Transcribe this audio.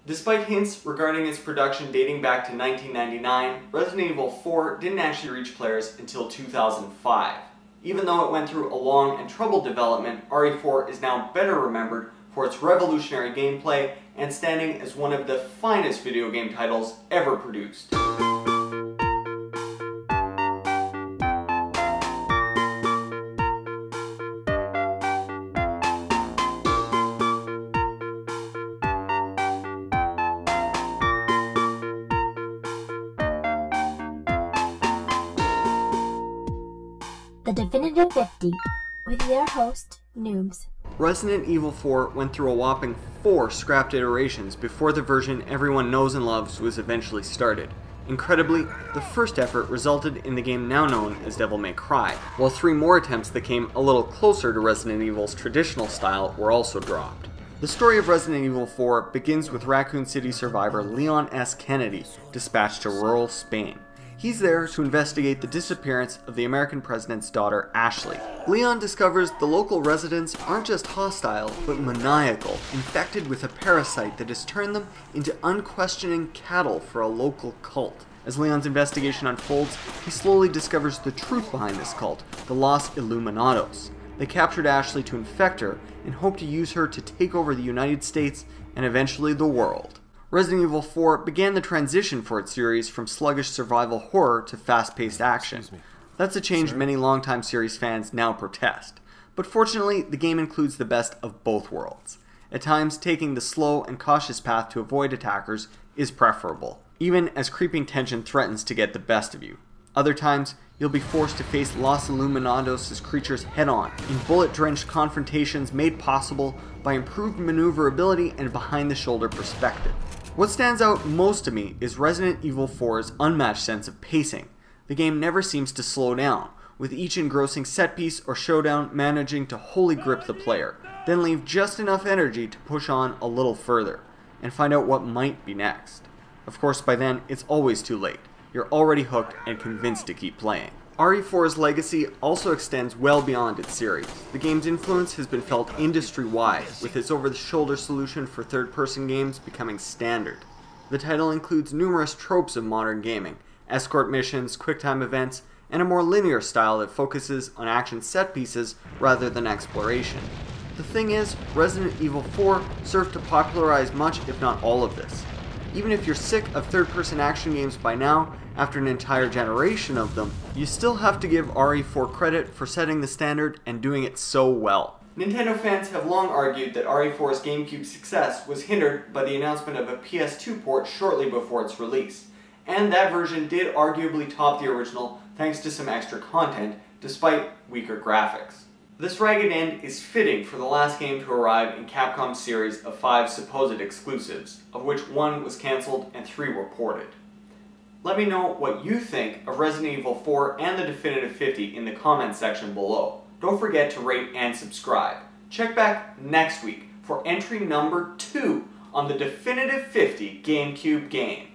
Despite hints regarding its production dating back to 1999, Resident Evil 4 didn't actually reach players until 2005. Even though it went through a long and troubled development, RE4 is now better remembered for its revolutionary gameplay and standing as one of the finest video game titles ever produced. The Definitive 50, with your host, Noobs. Resident Evil 4 went through a whopping 4 scrapped iterations before the version everyone knows and loves was eventually started. Incredibly, the first effort resulted in the game now known as Devil May Cry, while 3 more attempts that came a little closer to Resident Evil's traditional style were also dropped. The story of Resident Evil 4 begins with Raccoon City survivor Leon S. Kennedy, dispatched to rural Spain. He's there to investigate the disappearance of the American president's daughter, Ashley. Leon discovers the local residents aren't just hostile, but maniacal, infected with a parasite that has turned them into unquestioning cattle for a local cult. As Leon's investigation unfolds, he slowly discovers the truth behind this cult, the Los Illuminados. They captured Ashley to infect her and hope to use her to take over the United States and eventually the world. Resident Evil 4 began the transition for its series from sluggish survival horror to fast-paced action. That's a change many longtime series fans now protest. But fortunately, the game includes the best of both worlds. At times, taking the slow and cautious path to avoid attackers is preferable, even as creeping tension threatens to get the best of you. Other times, you'll be forced to face Los Illuminados' creatures head-on, in bullet-drenched confrontations made possible by improved maneuverability and behind-the-shoulder perspective. What stands out most to me is Resident Evil 4's unmatched sense of pacing. The game never seems to slow down, with each engrossing set piece or showdown managing to wholly grip the player, then leave just enough energy to push on a little further, and find out what might be next. Of course, by then, it's always too late. You're already hooked and convinced to keep playing. RE4's legacy also extends well beyond its series. The game's influence has been felt industry-wide, with its over-the-shoulder solution for third-person games becoming standard. The title includes numerous tropes of modern gaming, escort missions, quick-time events, and a more linear style that focuses on action set-pieces rather than exploration. The thing is, Resident Evil 4 served to popularize much, if not all of this. Even if you're sick of third-person action games by now, after an entire generation of them, you still have to give RE4 credit for setting the standard and doing it so well. Nintendo fans have long argued that RE4's GameCube success was hindered by the announcement of a PS2 port shortly before its release, and that version did arguably top the original thanks to some extra content, despite weaker graphics. This ragged end is fitting for the last game to arrive in Capcom's series of 5 supposed exclusives, of which 1 was cancelled and 3 were ported. Let me know what you think of Resident Evil 4 and the Definitive 50 in the comments section below. Don't forget to rate and subscribe. Check back next week for entry number 2 on the Definitive 50 GameCube game.